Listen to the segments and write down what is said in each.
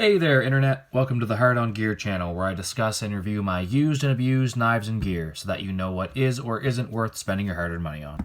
Hey there, Internet! Welcome to the Hard On Gear channel, where I discuss and review my used and abused knives and gear, so that you know what is or isn't worth spending your hard-earned money on.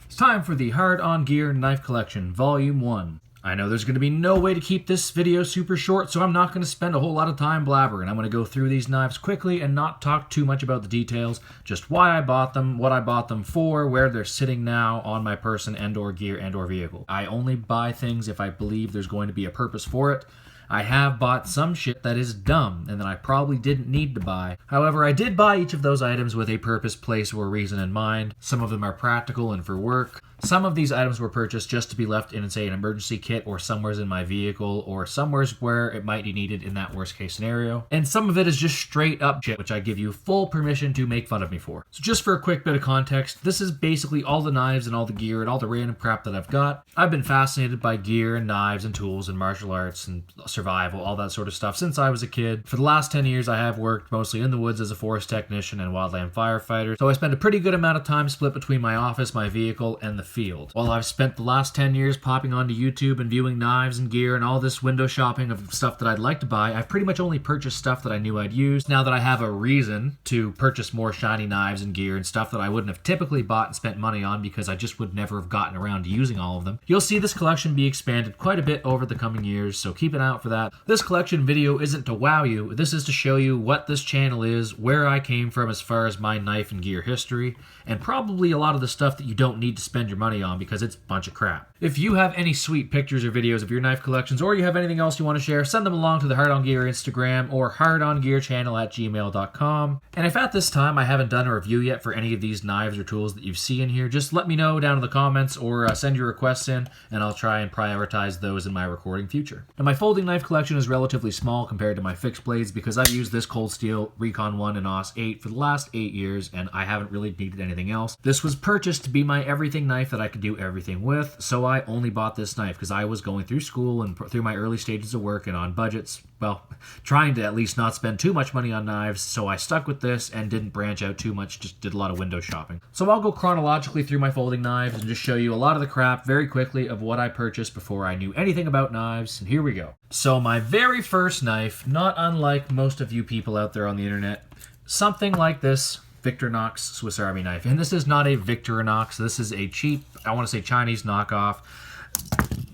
It's time for the Hard On Gear Knife Collection, Volume 1. I know there's going to be no way to keep this video super short, so I'm not going to spend a whole lot of time blabbering. I'm going to go through these knives quickly and not talk too much about the details, just why I bought them, what I bought them for, where they're sitting now on my person and/or gear and/or vehicle. I only buy things if I believe there's going to be a purpose for it. I have bought some shit that is dumb and that I probably didn't need to buy. However, I did buy each of those items with a purpose, place, or reason in mind. Some of them are practical and for work. Some of these items were purchased just to be left in, say, an emergency kit or somewheres in my vehicle or somewheres where it might be needed in that worst case scenario. And some of it is just straight up shit, which I give you full permission to make fun of me for. So just for a quick bit of context, this is basically all the knives and all the gear and all the random crap that I've got. I've been fascinated by gear and knives and tools and martial arts and survival, all that sort of stuff since I was a kid. For the last 10 years, I have worked mostly in the woods as a forest technician and wildland firefighter, so I spend a pretty good amount of time split between my office, my vehicle, and the field. While I've spent the last 10 years popping onto YouTube and viewing knives and gear and all this window shopping of stuff that I'd like to buy, I've pretty much only purchased stuff that I knew I'd use. Now that I have a reason to purchase more shiny knives and gear and stuff that I wouldn't have typically bought and spent money on because I just would never have gotten around to using all of them, you'll see this collection be expanded quite a bit over the coming years, so keep an eye out for that. This collection video isn't to wow you, this is to show you what this channel is, where I came from as far as my knife and gear history, and probably a lot of the stuff that you don't need to spend your money on because it's a bunch of crap. If you have any sweet pictures or videos of your knife collections, or you have anything else you want to share, send them along to the Hard On Gear Instagram or hardongearchannel@gmail.com. And if at this time I haven't done a review yet for any of these knives or tools that you see in here, just let me know down in the comments or send your requests in, and I'll try and prioritize those in my recording future. And my folding knife collection is relatively small compared to my fixed blades because I've used this cold steel Recon 1 and OS 8 for the last 8 years, and I haven't really needed anything else. This was purchased to be my everything knife that I could do everything with, so I only bought this knife because I was going through school and through my early stages of work and on budgets, well, trying to at least not spend too much money on knives, so I stuck with this and didn't branch out too much, just did a lot of window shopping. So I'll go chronologically through my folding knives and just show you a lot of the crap very quickly of what I purchased before I knew anything about knives, and here we go. So my very first knife, not unlike most of you people out there on the internet, something like this Victorinox Swiss Army knife. And this is not a Victorinox, this is a cheap, I want to say Chinese knockoff.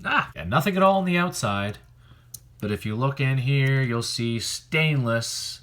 Yeah, nothing at all on the outside. But if you look in here, you'll see stainless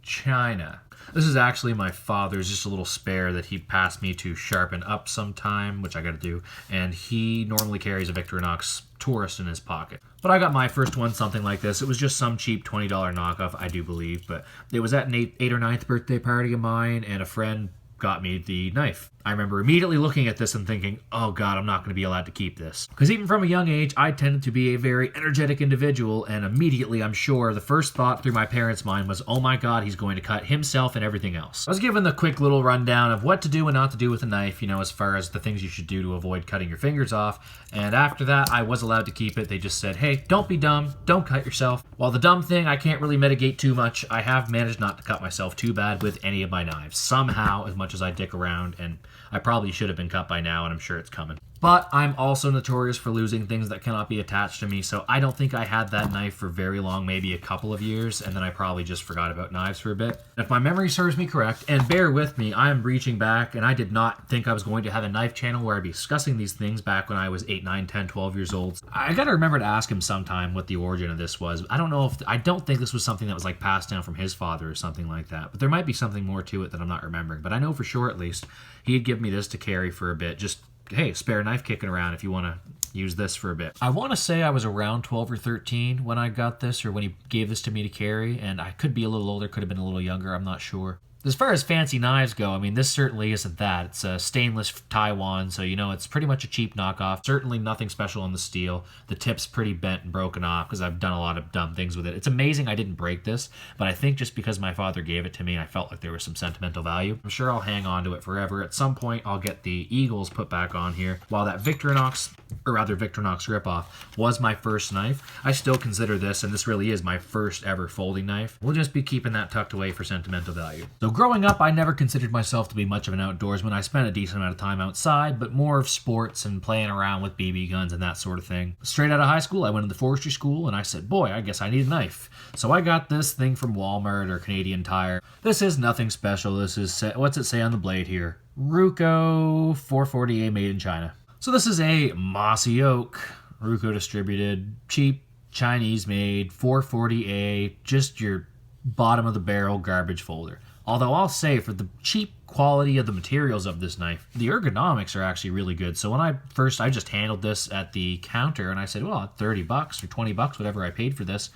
China. This is actually my father's, just a little spare that he passed me to sharpen up sometime, which I gotta do. And he normally carries a Victorinox Tourist in his pocket. But I got my first one something like this. It was just some cheap $20 knockoff, I do believe. But it was at an 8th or 9th birthday party of mine, and a friend got me the knife. I remember immediately looking at this and thinking, oh god, I'm not going to be allowed to keep this. Because even from a young age, I tended to be a very energetic individual, and immediately, I'm sure, the first thought through my parents' mind was, oh my god, he's going to cut himself and everything else. I was given the quick little rundown of what to do and not to do with a knife, you know, as far as the things you should do to avoid cutting your fingers off, and after that, I was allowed to keep it. They just said, hey, don't be dumb, don't cut yourself. While the dumb thing, I can't really mitigate too much, I have managed not to cut myself too bad with any of my knives. Somehow, as much as I dick around, and I probably should have been cut by now, and I'm sure it's coming. But I'm also notorious for losing things that cannot be attached to me, so I don't think I had that knife for very long, maybe a couple of years, and then I probably just forgot about knives for a bit. If my memory serves me correct, and bear with me, I am reaching back, and I did not think I was going to have a knife channel where I'd be discussing these things back when I was 8, 9, 10, 12 years old. I gotta remember to ask him sometime what the origin of this was. I don't think this was something that was like passed down from his father or something like that, but there might be something more to it that I'm not remembering. But I know for sure, at least, he'd give me this to carry for a bit, just hey, spare knife kicking around if you want to use this for a bit. I want to say I was around 12 or 13 when I got this, or when he gave this to me to carry, and I could be a little older, could have been a little younger, I'm not sure. As far as fancy knives go, I mean, this certainly isn't that. It's a stainless Taiwan, so, you know, it's pretty much a cheap knockoff. Certainly nothing special on the steel. The tip's pretty bent and broken off because I've done a lot of dumb things with it. It's amazing I didn't break this, but I think just because my father gave it to me, I felt like there was some sentimental value. I'm sure I'll hang on to it forever. At some point, I'll get the Eagles put back on here. While that Victorinox, or rather Victorinox ripoff, was my first knife, I still consider this, and this really is my first ever folding knife. We'll just be keeping that tucked away for sentimental value. So growing up, I never considered myself to be much of an outdoorsman. I spent a decent amount of time outside, but more of sports and playing around with BB guns and that sort of thing. Straight out of high school, I went into forestry school and I said, boy, I guess I need a knife. So I got this thing from Walmart or Canadian Tire. This is nothing special. This is, what's it say on the blade here? Ruko 440A made in China. So this is a mossy oak, Ruko distributed, cheap, Chinese made, 440A, just your bottom of the barrel garbage folder. Although I'll say, for the cheap quality of the materials of this knife, the ergonomics are actually really good. So when I just handled this at the counter and I said, well, $30 or $20, whatever I paid for this,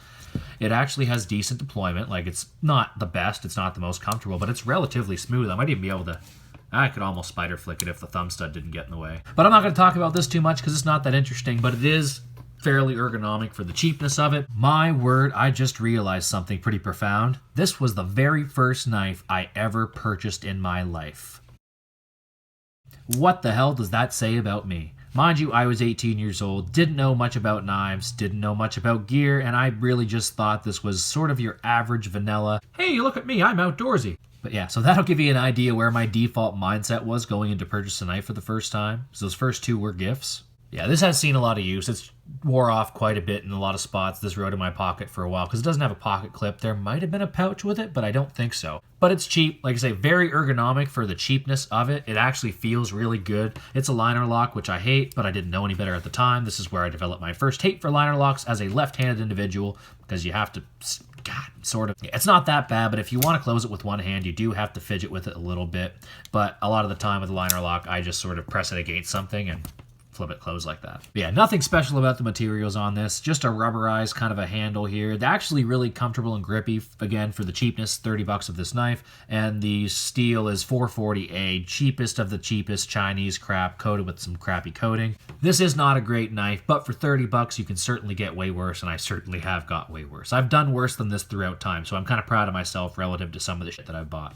it actually has decent deployment. Like, it's not the best, it's not the most comfortable, but it's relatively smooth. I might even be able to, I could almost spider flick it if the thumb stud didn't get in the way. But I'm not going to talk about this too much because it's not that interesting, but it is fairly ergonomic for the cheapness of it. My word, I just realized something pretty profound. This was the very first knife I ever purchased in my life. What the hell does that say about me? Mind you, I was 18 years old, didn't know much about knives, didn't know much about gear, and I really just thought this was sort of your average vanilla, hey, look at me, I'm outdoorsy. But yeah, so that'll give you an idea where my default mindset was going into purchase a knife for the first time. So those first two were gifts. Yeah, this has seen a lot of use. It's wore off quite a bit in a lot of spots. This rode in my pocket for a while because it doesn't have a pocket clip. There might have been a pouch with it, but I don't think so. But it's cheap. Like I say, very ergonomic for the cheapness of it. It actually feels really good. It's a liner lock, which I hate, but I didn't know any better at the time. This is where I developed my first hate for liner locks as a left-handed individual because you have to, sort of. It's not that bad, but if you want to close it with one hand, you do have to fidget with it a little bit. But a lot of the time with the liner lock, I just sort of press it against something and flip it closed like that. But yeah, nothing special about the materials on this. Just a rubberized kind of a handle here. They're actually really comfortable and grippy, again, for the cheapness, $30 of this knife. And the steel is 440A, cheapest of the cheapest Chinese crap, coated with some crappy coating. This is not a great knife, but for $30 you can certainly get way worse, and I certainly have got way worse. I've done worse than this throughout time, so I'm kind of proud of myself relative to some of the shit that I've bought.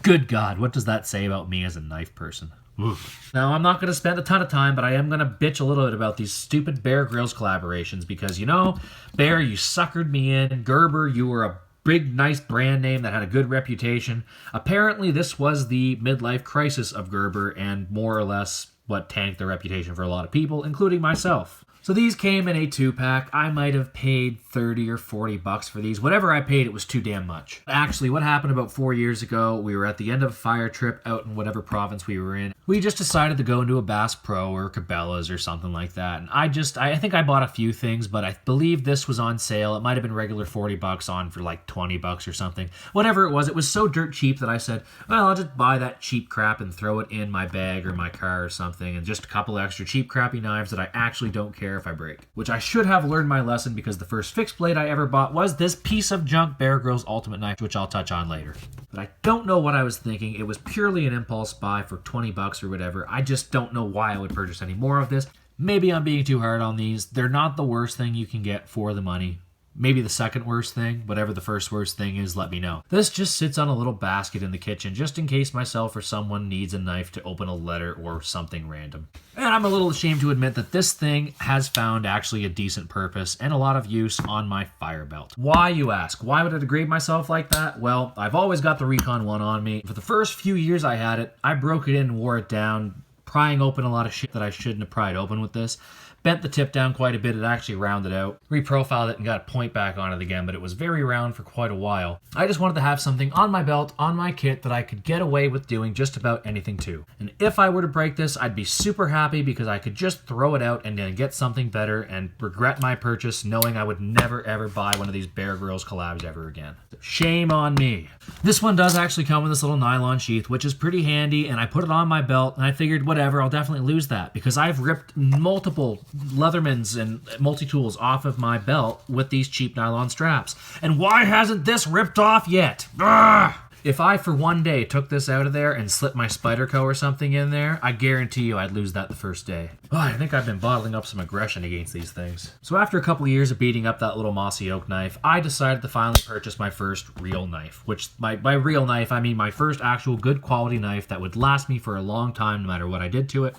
Good God, what does that say about me as a knife person? Oof. Now, I'm not going to spend a ton of time, but I am going to bitch a little bit about these stupid Bear Grylls collaborations because, you know, Bear, you suckered me in. Gerber, you were a big, nice brand name that had a good reputation. Apparently, this was the midlife crisis of Gerber and more or less what tanked their reputation for a lot of people, including myself. So these came in a 2-pack. I might have paid $30 or $40 for these. Whatever I paid, it was too damn much. Actually, what happened about 4 years ago, we were at the end of a fire trip out in whatever province we were in. We just decided to go into a Bass Pro or Cabela's or something like that. And I think I bought a few things, but I believe this was on sale. It might have been regular $40 on for like $20 or something. Whatever it was so dirt cheap that I said, well, I'll just buy that cheap crap and throw it in my bag or my car or something. And just a couple extra cheap crappy knives that I actually don't care if I break. Which I should have learned my lesson because the first fixed blade I ever bought was this piece of junk Bear Grylls Ultimate Knife, which I'll touch on later. But I don't know what I was thinking. It was purely an impulse buy for $20 or whatever. I just don't know why I would purchase any more of this. Maybe I'm being too hard on these. They're not the worst thing you can get for the money. Maybe the second worst thing, whatever the first worst thing is, let me know. This just sits on a little basket in the kitchen just in case myself or someone needs a knife to open a letter or something random. And I'm a little ashamed to admit that this thing has found actually a decent purpose and a lot of use on my fire belt. Why, you ask? Why would I degrade myself like that? Well, I've always got the Recon One on me. For the first few years I had it, I broke it in and wore it down, prying open a lot of shit that I shouldn't have pried open with this. Bent the tip down quite a bit. It actually rounded out. Reprofiled it and got a point back on it again, but it was very round for quite a while. I just wanted to have something on my belt, on my kit, that I could get away with doing just about anything to. And if I were to break this, I'd be super happy because I could just throw it out and then get something better and regret my purchase knowing I would never ever buy one of these Bear Grylls collabs ever again. Shame on me. This one does actually come with this little nylon sheath, which is pretty handy, and I put it on my belt and I figured whatever, I'll definitely lose that because I've ripped multiple Leathermans and multi-tools off of my belt with these cheap nylon straps. And why hasn't this ripped off yet? Ugh! If I for one day took this out of there and slipped my Spyderco or something in there, I guarantee you I'd lose that the first day. Oh, I think I've been bottling up some aggression against these things. So after a couple of years of beating up that little mossy oak knife, I decided to finally purchase my first real knife. Which, by real knife, I mean my first actual good quality knife that would last me for a long time no matter what I did to it.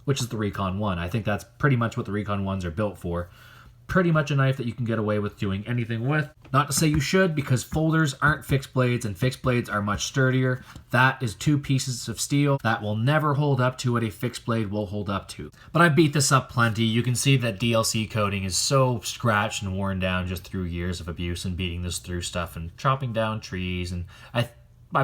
Which is the Recon One. I think that's pretty much what the Recon Ones are built for. pretty much a knife that you can get away with doing anything with. Not to say you should, because folders aren't fixed blades and fixed blades are much sturdier. That is 2 pieces of steel that will never hold up to what a fixed blade will hold up to. But I beat this up plenty. You can see that DLC coating is so scratched and worn down just through years of abuse and beating this through stuff and chopping down trees. And I've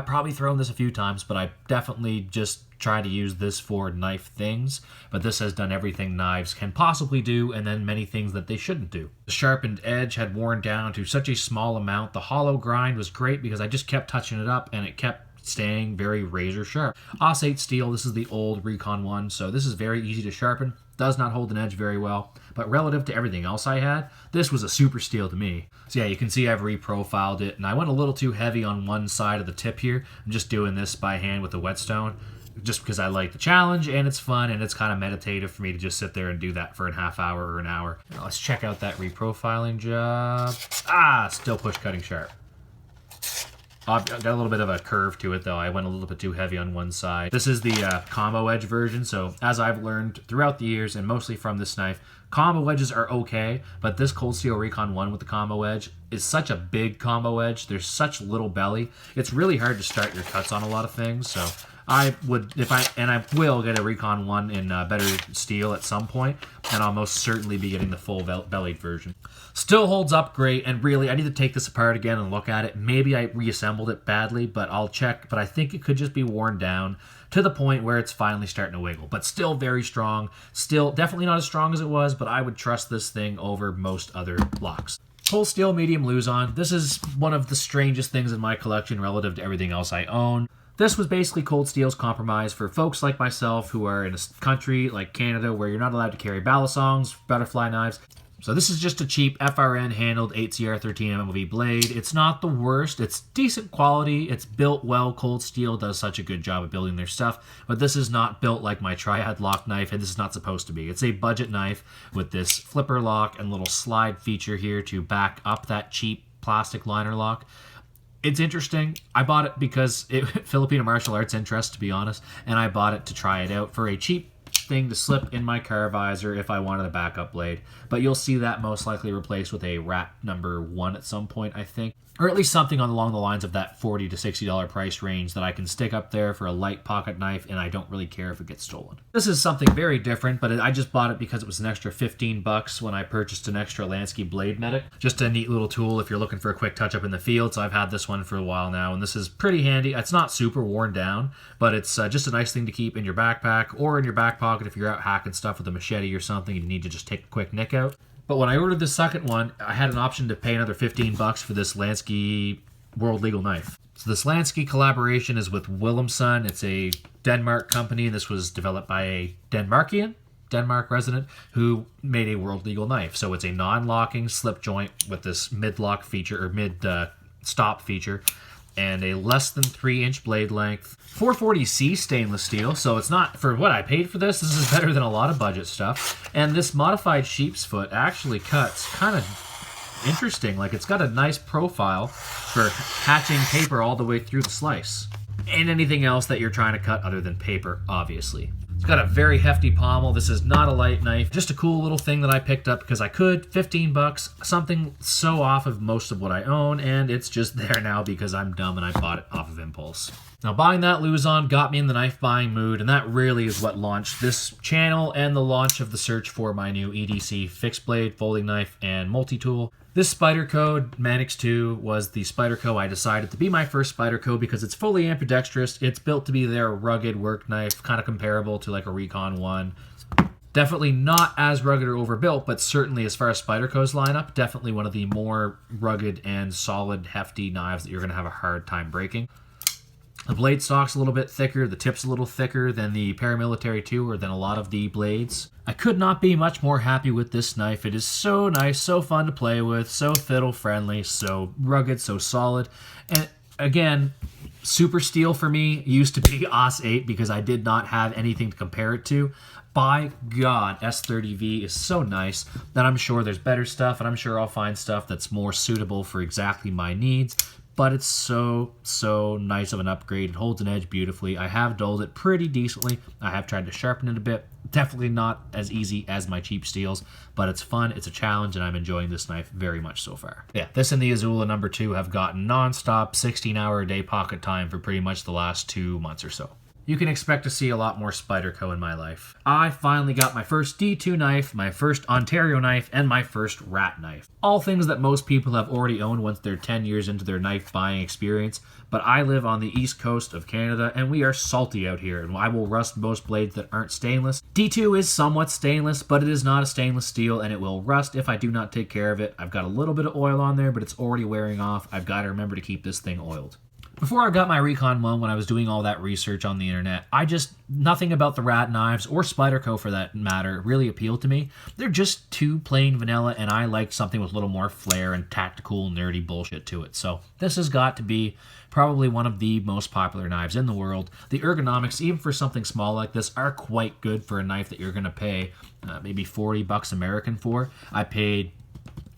probably thrown this a few times, but I definitely just try to use this for knife things. But this has done everything knives can possibly do, and then many things that they shouldn't do. The sharpened edge had worn down to such a small amount. The hollow grind was great because I just kept touching it up and it kept staying very razor sharp. AUS 8 steel, this is the old Recon one, so this is very easy to sharpen. Does not hold an edge very well, but relative to everything else I had, this was a super steel to me. So yeah, you can see I've reprofiled it, and I went a little too heavy on one side of the tip here. I'm just doing this by hand with the whetstone, just because I like the challenge, and it's fun, and it's kind of meditative for me to just sit there and do that for a half hour or an hour. Now let's check out that reprofiling job. Still push cutting sharp. I've got a little bit of a curve to it though. I went a little bit too heavy on one side. This is the combo edge version, so as I've learned throughout the years and mostly from this knife, combo edges are okay, but this Cold Steel Recon 1 with the combo edge is such a big combo edge. There's such little belly. It's really hard to start your cuts on a lot of things, so I would, I will get a Recon 1 in better steel at some point, and I'll most certainly be getting the full bellied version. Still holds up great, and really, I need to take this apart again and look at it. Maybe I reassembled it badly, but I'll check. But I think it could just be worn down to the point where it's finally starting to wiggle. But still very strong. Still definitely not as strong as it was, but I would trust this thing over most other locks. Cold Steel Medium Luzon. This is one of the strangest things in my collection relative to everything else I own. This was basically Cold Steel's compromise for folks like myself who are in a country like Canada where you're not allowed to carry balisongs, butterfly knives. So this is just a cheap FRN handled 8CR13 MOV blade. It's not the worst. It's decent quality. It's built well. Cold Steel does such a good job of building their stuff, but this is not built like my Triad lock knife, and this is not supposed to be. It's a budget knife with this flipper lock and little slide feature here to back up that cheap plastic liner lock. It's interesting. I bought it because Filipino martial arts interest, to be honest, and I bought it to try it out for a cheap thing to slip in my car visor if I wanted a backup blade. But you'll see that most likely replaced with a wrap number 1 at some point, I think. Or at least something along the lines of that $40 to $60 price range that I can stick up there for a light pocket knife, and I don't really care if it gets stolen. This is something very different, but I just bought it because it was an extra $15 when I purchased an extra Lansky Blade Medic. Just a neat little tool if you're looking for a quick touch-up in the field, so I've had this one for a while now, and this is pretty handy. It's not super worn down, but it's just a nice thing to keep in your backpack or in your back pocket if you're out hacking stuff with a machete or something and you need to just take a quick nick out. But when I ordered the second one, I had an option to pay another $15 for this Lansky World Legal Knife. So this Lansky collaboration is with Wilhelmsen. It's a Denmark company, and this was developed by a Denmark resident, who made a World Legal Knife. So it's a non-locking slip joint with this mid-lock feature, or mid-stop feature, and a less than 3-inch blade length. 440C stainless steel, so it's not, for what I paid for this is better than a lot of budget stuff. And this modified sheep's foot actually cuts kind of interesting. Like, it's got a nice profile for hatching paper all the way through the slice. And anything else that you're trying to cut other than paper, obviously. It's got a very hefty pommel. This is not a light knife. Just a cool little thing that I picked up because I could. $15, something so off of most of what I own, and it's just there now because I'm dumb and I bought it off of impulse. Now, buying that Luzon got me in the knife buying mood, and that really is what launched this channel and the launch of the search for my new EDC fixed blade, folding knife, and multi-tool. This Spyderco Manix 2 was the Spyderco I decided to be my first Spyderco because it's fully ambidextrous. It's built to be their rugged work knife, kind of comparable to like a Recon 1. Definitely not as rugged or overbuilt, but certainly as far as Spyderco's lineup, definitely one of the more rugged and solid, hefty knives that you're going to have a hard time breaking. The blade stock's a little bit thicker, the tip's a little thicker than the Paramilitary 2 or than a lot of the blades. I could not be much more happy with this knife. It is so nice, so fun to play with, so fiddle friendly, so rugged, so solid. And again, super steel for me used to be AUS 8 because I did not have anything to compare it to. By God, S30V is so nice that I'm sure there's better stuff, and I'm sure I'll find stuff that's more suitable for exactly my needs. But it's so nice of an upgrade. It holds an edge beautifully. I have dulled it pretty decently. I have tried to sharpen it a bit, Definitely not as easy as my cheap steels, but it's fun, it's a challenge, and I'm enjoying this knife very much so far. Yeah, this and the Izula II have gotten non-stop 16-hour-a-day pocket time for pretty much the last 2 months or so. You can expect to see a lot more Spyderco in my life. I finally got my first D2 knife, my first Ontario knife, and my first rat knife. All things that most people have already owned once they're 10 years into their knife buying experience, but I live on the east coast of Canada and we are salty out here, and I will rust most blades that aren't stainless. D2 is somewhat stainless, but it is not a stainless steel and it will rust if I do not take care of it. I've got a little bit of oil on there, but it's already wearing off. I've got to remember to keep this thing oiled. Before I got my Recon One, when I was doing all that research on the internet, nothing about the rat knives, or Spyderco for that matter, really appealed to me. They're just too plain vanilla, and I like something with a little more flair and tactical, nerdy bullshit to it. So this has got to be probably one of the most popular knives in the world. The ergonomics, even for something small like this, are quite good for a knife that you're going to pay maybe 40 bucks American for. I paid,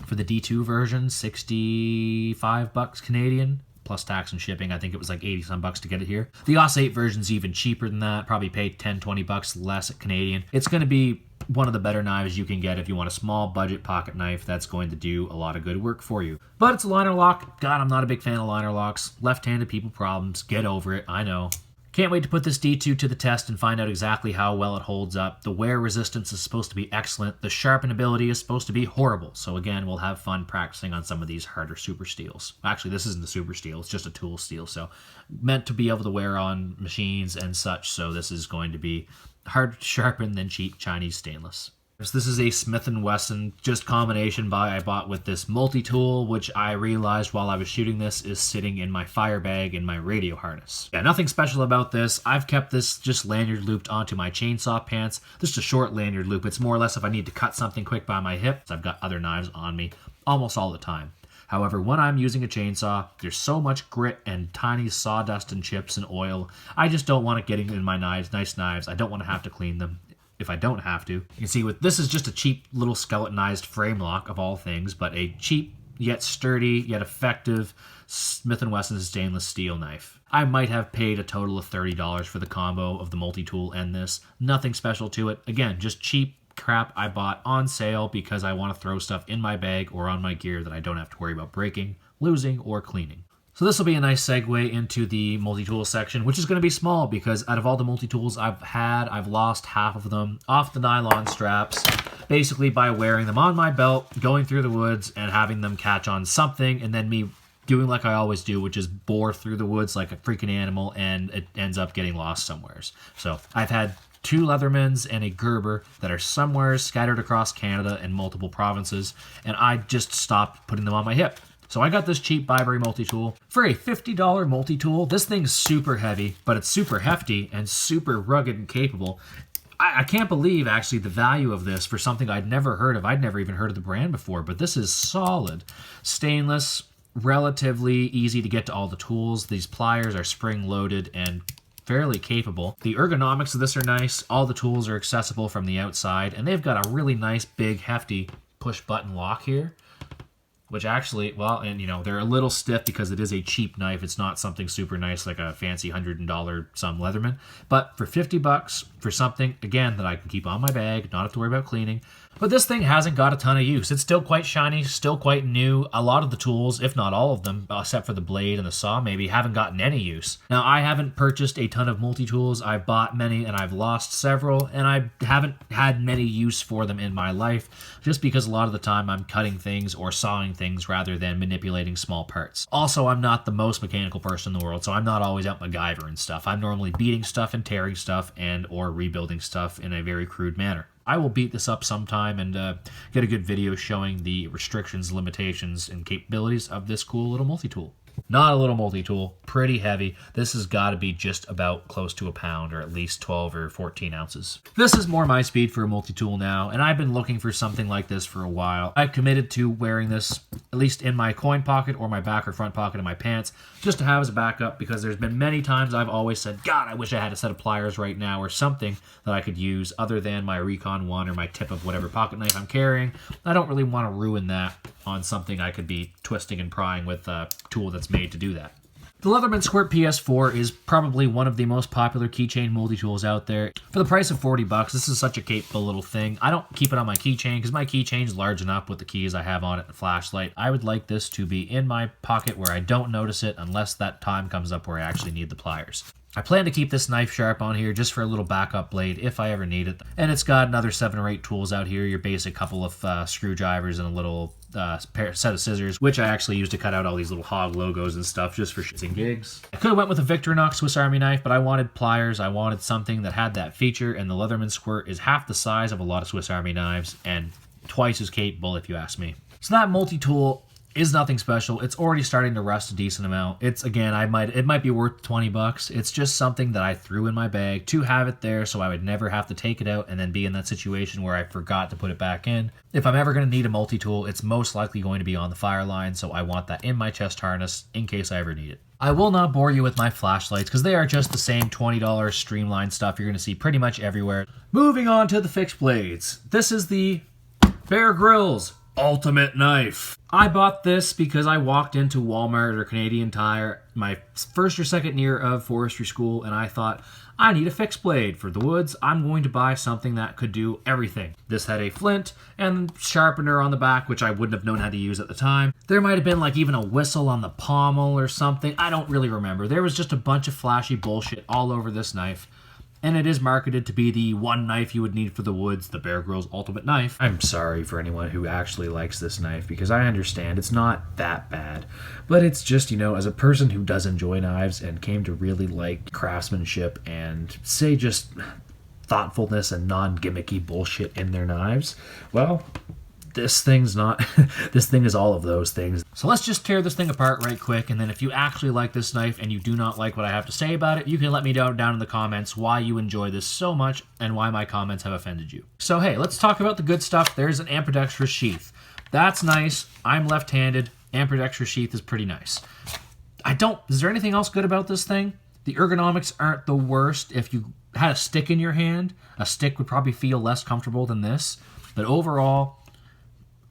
for the D2 version, 65 bucks Canadian. Plus tax and shipping. I think it was like 80 some bucks to get it here. The OS 8 version's even cheaper than that. Probably paid 10, 20 bucks less at Canadian. It's going to be one of the better knives you can get if you want a small budget pocket knife that's going to do a lot of good work for you. But it's a liner lock. God, I'm not a big fan of liner locks. Left-handed people problems. Get over it. I know. Can't wait to put this D2 to the test and find out exactly how well it holds up. The wear resistance is supposed to be excellent. The sharpenability is supposed to be horrible. So again, we'll have fun practicing on some of these harder super steels. Actually, this isn't a super steel. It's just a tool steel. So meant to be able to wear on machines and such. So this is going to be harder to sharpen than cheap Chinese stainless. This is a Smith & Wesson just combination buy I bought with this multi-tool, which I realized while I was shooting this is sitting in my fire bag in my radio harness. Yeah, nothing special about this. I've kept this just lanyard looped onto my chainsaw pants. Just a short lanyard loop. It's more or less if I need to cut something quick by my hip. I've got other knives on me almost all the time. However, when I'm using a chainsaw, there's so much grit and tiny sawdust and chips and oil. I just don't want it getting in my knives, nice knives. I don't want to have to clean them if I don't have to. You can see this is just a cheap little skeletonized frame lock of all things, but a cheap yet sturdy yet effective Smith & Wesson stainless steel knife. I might have paid a total of $30 for the combo of the multi-tool and this. Nothing special to it. Again, just cheap crap I bought on sale because I want to throw stuff in my bag or on my gear that I don't have to worry about breaking, losing, or cleaning. So this will be a nice segue into the multi-tool section, which is going to be small because out of all the multi-tools I've lost half of them off the nylon straps, basically by wearing them on my belt, going through the woods, and having them catch on something, and then me doing like I always do, which is bore through the woods like a freaking animal, and it ends up getting lost somewheres. So I've had 2 Leathermans and a Gerber that are somewhere scattered across Canada and multiple provinces, and I just stopped putting them on my hip. So I got this cheap Bibery multi-tool. For a $50 multi-tool, this thing's super heavy, but it's super hefty and super rugged and capable. I can't believe, actually, the value of this for something I'd never heard of. I'd never even heard of the brand before, but this is solid. Stainless, relatively easy to get to all the tools. These pliers are spring-loaded and fairly capable. The ergonomics of this are nice. All the tools are accessible from the outside, and they've got a really nice, big, hefty push-button lock here. Which actually, well, and you know, they're a little stiff because it is a cheap knife. It's not something super nice like a fancy $100 some Leatherman. But for 50 bucks for something, again, that I can keep on my bag, not have to worry about cleaning. But this thing hasn't got a ton of use. It's still quite shiny, still quite new. A lot of the tools, if not all of them, except for the blade and the saw maybe, haven't gotten any use. Now, I haven't purchased a ton of multi-tools. I've bought many and I've lost several, and I haven't had many use for them in my life, just because a lot of the time I'm cutting things or sawing things rather than manipulating small parts. Also, I'm not the most mechanical person in the world, so I'm not always out MacGyver and stuff. I'm normally beating stuff and tearing stuff and or rebuilding stuff in a very crude manner. I will beat this up sometime and get a good video showing the restrictions, limitations, and capabilities of this cool little multi-tool. Not a little multi-tool, pretty heavy. This has got to be just about close to a pound, or at least 12 or 14 ounces. This is more my speed for a multi-tool now, and I've been looking for something like this for a while. I've committed to wearing this at least in my coin pocket or my back or front pocket of my pants, just to have as a backup, because there's been many times I've always said, God, I wish I had a set of pliers right now or something that I could use other than my Recon One or my tip of whatever pocket knife I'm carrying. I don't really want to ruin that on something I could be twisting and prying with a tool that's made to do that. The Leatherman Squirt PS4 is probably one of the most popular keychain multi-tools out there. For the price of 40 bucks, this is such a capable little thing. I don't keep it on my keychain because my keychain is large enough with the keys I have on it and flashlight. I would like this to be in my pocket where I don't notice it unless that time comes up where I actually need the pliers. I plan to keep this knife sharp on here just for a little backup blade if I ever need it. And it's got another 7 or 8 tools out here, your basic couple of screwdrivers and a little set of scissors, which I actually use to cut out all these little hog logos and stuff just for shits and gigs. I could have went with a Victorinox Swiss Army knife, but I wanted pliers. I wanted something that had that feature, and the Leatherman Squirt is half the size of a lot of Swiss Army knives and twice as capable if you ask me. So that multi-tool is nothing special. It's already starting to rust a decent amount. It's, again, it might be worth 20 bucks. It's just something that I threw in my bag to have it there so I would never have to take it out and then be in that situation where I forgot to put it back in. If I'm ever going to need a multi-tool, it's most likely going to be on the fire line, so I want that in my chest harness in case I ever need it. I will not bore you with my flashlights because they are just the same $20 streamlined stuff you're going to see pretty much everywhere. Moving on to the fixed blades. This is the Bear Grylls Ultimate Knife. I bought this because I walked into Walmart or Canadian Tire my first or second year of forestry school and I thought, I need a fixed blade for the woods. I'm going to buy something that could do everything. This had a flint and sharpener on the back, which I wouldn't have known how to use at the time. There might have been like even a whistle on the pommel or something. I don't really remember. There was just a bunch of flashy bullshit all over this knife. And it is marketed to be the one knife you would need for the woods, the Bear Grylls Ultimate Knife. I'm sorry for anyone who actually likes this knife because I understand it's not that bad. But it's just, you know, as a person who does enjoy knives and came to really like craftsmanship and say just thoughtfulness and non-gimmicky bullshit in their knives, well, this thing's not, this thing is all of those things. So let's just tear this thing apart right quick, and then if you actually like this knife and you do not like what I have to say about it, you can let me know down in the comments why you enjoy this so much and why my comments have offended you. So hey, let's talk about the good stuff. There's an ambidextrous sheath. That's nice. I'm left-handed. Ambidextrous sheath is pretty nice. Is there anything else good about this thing? The ergonomics aren't the worst. If you had a stick in your hand, a stick would probably feel less comfortable than this, but overall,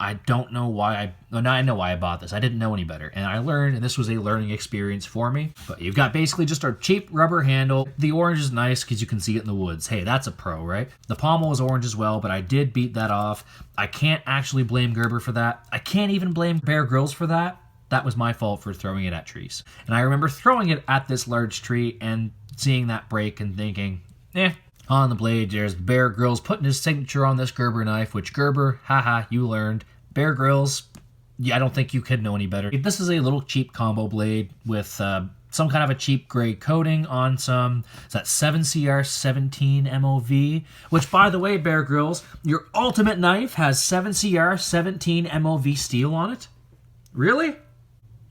I don't know why I know why I bought this. I didn't know any better. And I learned, and this was a learning experience for me. But you've got basically just a cheap rubber handle. The orange is nice because you can see it in the woods. Hey, that's a pro, right? The pommel is orange as well, but I did beat that off. I can't actually blame Gerber for that. I can't even blame Bear Grylls for that. That was my fault for throwing it at trees. And I remember throwing it at this large tree and seeing that break and thinking, on the blade, there's Bear Grylls putting his signature on this Gerber knife, which Gerber, haha, you learned. Bear Grylls, yeah, I don't think you could know any better. This is a little cheap combo blade with some kind of a cheap gray coating on some, is that 7CR17 MOV? Which, by the way, Bear Grylls, your ultimate knife has 7CR17 MOV steel on it? Really?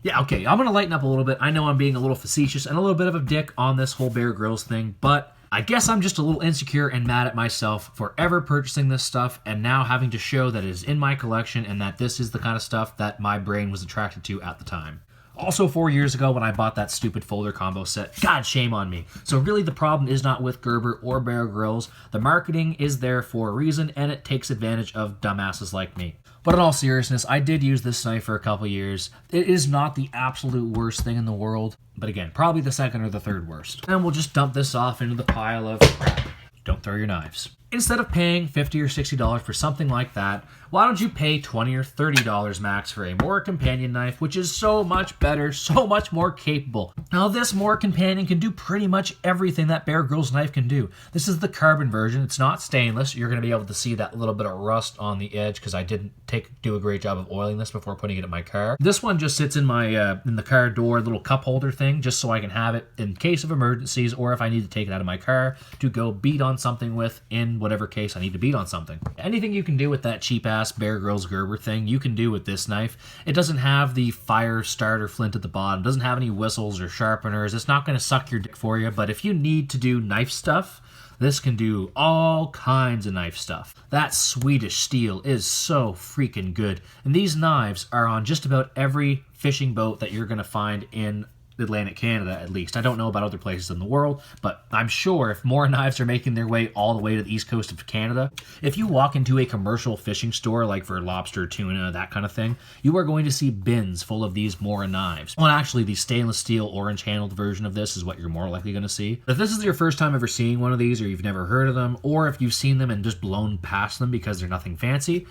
Yeah, okay, I'm going to lighten up a little bit. I know I'm being a little facetious and a little bit of a dick on this whole Bear Grylls thing, but I guess I'm just a little insecure and mad at myself for ever purchasing this stuff and now having to show that it is in my collection and that this is the kind of stuff that my brain was attracted to at the time. Also 4 years ago when I bought that stupid folder combo set, God, shame on me. So really the problem is not with Gerber or Bear Grylls. The marketing is there for a reason and it takes advantage of dumbasses like me. But in all seriousness, I did use this knife for a couple years. It is not the absolute worst thing in the world, but again, probably the second or the third worst. And we'll just dump this off into the pile of crap. Don't throw your knives. Instead of paying $50 or $60 for something like that, why don't you pay $20 or $30 max for a More Companion knife, which is so much better, so much more capable. Now this More Companion can do pretty much everything that Bear Grylls knife can do. This is the carbon version. It's not stainless. You're going to be able to see that little bit of rust on the edge because I didn't do a great job of oiling this before putting it in my car. This one just sits in my in the car door little cup holder thing just so I can have it in case of emergencies or if I need to take it out of my car to go beat on something with in whatever case I need to beat on something. Anything you can do with that cheap-ass Bear Grylls Gerber thing, you can do with this knife. It doesn't have the fire starter flint at the bottom, doesn't have any whistles or sharpeners, it's not going to suck your dick for you, but if you need to do knife stuff, this can do all kinds of knife stuff. That Swedish steel is so freaking good, and these knives are on just about every fishing boat that you're going to find in Atlantic Canada at least. I don't know about other places in the world, but I'm sure if more knives are making their way all the way to the east coast of Canada, if you walk into a commercial fishing store like for lobster, tuna, that kind of thing, you are going to see bins full of these Mora knives. Well, actually, the stainless steel orange handled version of this is what you're more likely going to see. If this is your first time ever seeing one of these, or you've never heard of them, or if you've seen them and just blown past them because they're nothing fancy,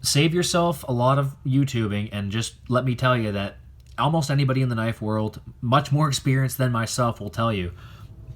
save yourself a lot of YouTubing and just let me tell you that almost anybody in the knife world, much more experienced than myself, will tell you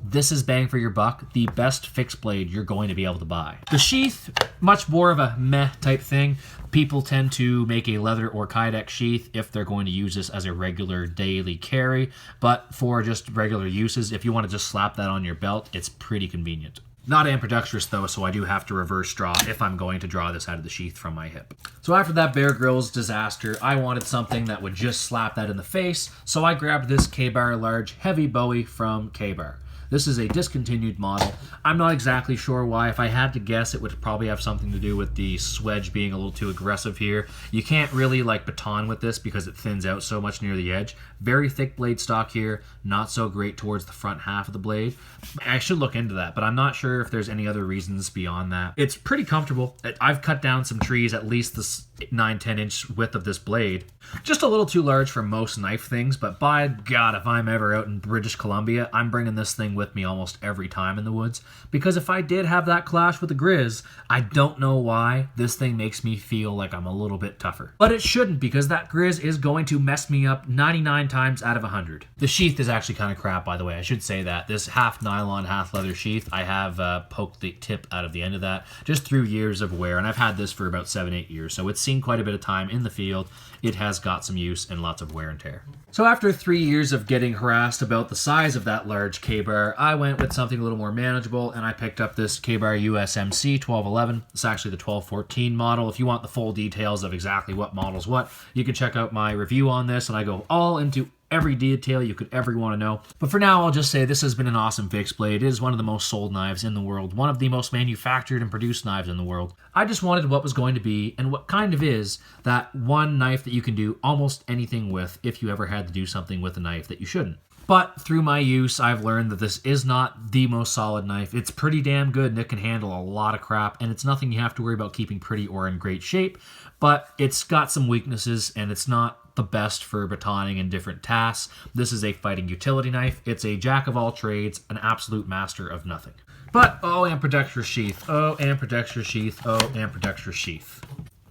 this is bang for your buck, the best fixed blade you're going to be able to buy. The sheath, much more of a meh type thing. People tend to make a leather or kydex sheath if they're going to use this as a regular daily carry, but for just regular uses, if you want to just slap that on your belt, it's pretty convenient. Not ambidextrous though, so I do have to reverse draw if I'm going to draw this out of the sheath from my hip. So after that Bear Grylls disaster, I wanted something that would just slap that in the face, so I grabbed this K-Bar Large Heavy Bowie from K-Bar. This is a discontinued model. I'm not exactly sure why. If I had to guess, it would probably have something to do with the swedge being a little too aggressive here. You can't really like baton with this because it thins out so much near the edge. Very thick blade stock here, not so great towards the front half of the blade. I should look into that, but I'm not sure if there's any other reasons beyond that. It's pretty comfortable. I've cut down some trees, at least the 9-10 inch width of this blade. Just a little too large for most knife things, but by God, if I'm ever out in British Columbia, I'm bringing this thing with me almost every time in the woods, because if I did have that clash with the Grizz, I don't know why this thing makes me feel like I'm a little bit tougher. But it shouldn't, because that Grizz is going to mess me up 99 times out of 100. The sheath is actually kind of crap, by the way. I should say that. This half nylon, half leather sheath, I have poked the tip out of the end of that just through years of wear, and I've had this for about 7-8 years, so it's seen quite a bit of time in the field. It has got some use and lots of wear and tear. So after 3 years of getting harassed about the size of that large K-Bar, I went with something a little more manageable, and I picked up this K-Bar USMC 1211. It's actually the 1214 model. If you want the full details of exactly what model's what, you can check out my review on this, and I go all into every detail you could ever want to know. But for now, I'll just say this has been an awesome fixed blade. It is one of the most sold knives in the world, one of the most manufactured and produced knives in the world. I just wanted what was going to be, and what kind of is, that one knife that you can do almost anything with if you ever had to do something with a knife that you shouldn't. But through my use, I've learned that this is not the most solid knife. It's pretty damn good and it can handle a lot of crap, and it's nothing you have to worry about keeping pretty or in great shape, but it's got some weaknesses and it's not the best for batoning and different tasks. This is a fighting utility knife. It's a jack of all trades, an absolute master of nothing. But oh, ambidextrous sheath, oh, ambidextrous sheath, oh, ambidextrous sheath.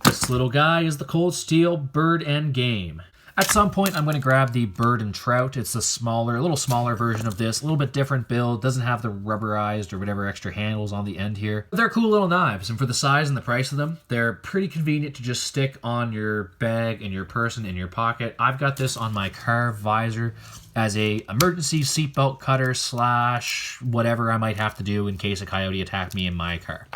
This little guy is the Cold Steel Bird and Game. At some point, I'm going to grab the Bird and Trout. It's a little smaller version of this, a little bit different build, doesn't have the rubberized or whatever extra handles on the end here. But they're cool little knives, and for the size and the price of them, they're pretty convenient to just stick on your bag, in your purse, and in your pocket. I've got this on my car visor as a emergency seatbelt cutter / whatever I might have to do in case a coyote attacked me in my car.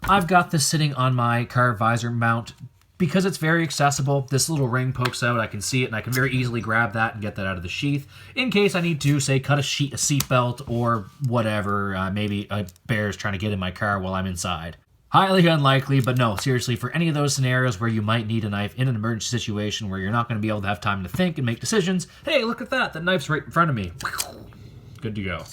I've got this sitting on my car visor mount because it's very accessible. This little ring pokes out, I can see it, and I can very easily grab that and get that out of the sheath in case I need to, say, cut a seatbelt or whatever. Maybe a bear's trying to get in my car while I'm inside. Highly unlikely, but no, seriously, for any of those scenarios where you might need a knife in an emergency situation where you're not going to be able to have time to think and make decisions, hey, look at that, the knife's right in front of me. Good to go.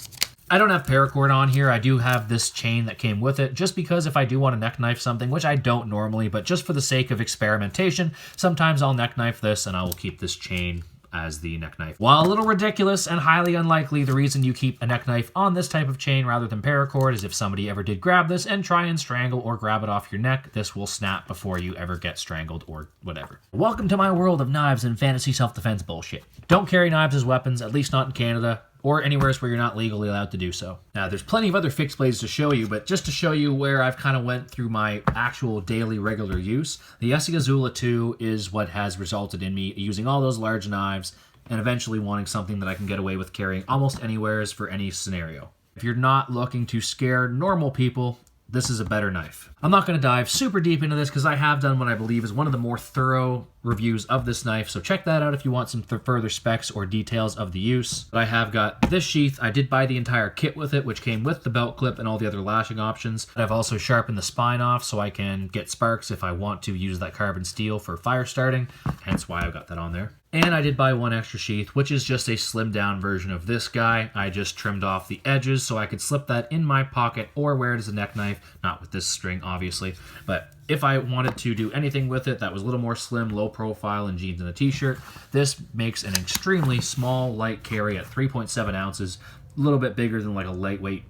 I don't have paracord on here. I do have this chain that came with it, just because if I do want to neck knife something, which I don't normally, but just for the sake of experimentation, sometimes I'll neck knife this and I will keep this chain as the neck knife. While a little ridiculous and highly unlikely, the reason you keep a neck knife on this type of chain rather than paracord is if somebody ever did grab this and try and strangle or grab it off your neck, this will snap before you ever get strangled or whatever. Welcome to my world of knives and fantasy self-defense bullshit. Don't carry knives as weapons, at least not in Canada, or anywhere where you're not legally allowed to do so. Now, there's plenty of other fixed blades to show you, but just to show you where I've kind of went through my actual daily regular use, the Esee Izula II is what has resulted in me using all those large knives and eventually wanting something that I can get away with carrying almost anywhere for any scenario. If you're not looking to scare normal people, this is a better knife. I'm not going to dive super deep into this because I have done what I believe is one of the more thorough reviews of this knife, so check that out if you want some further specs or details of the use. But I have got this sheath. I did buy the entire kit with it, which came with the belt clip and all the other lashing options. I've also sharpened the spine off so I can get sparks if I want to use that carbon steel for fire starting, hence why I've got that on there. And I did buy one extra sheath, which is just a slimmed down version of this guy. I just trimmed off the edges so I could slip that in my pocket or wear it as a neck knife. Not with this string, obviously, but if I wanted to do anything with it that was a little more slim, low profile, and jeans and a t-shirt, this makes an extremely small, light carry at 3.7 ounces, a little bit bigger than like a lightweight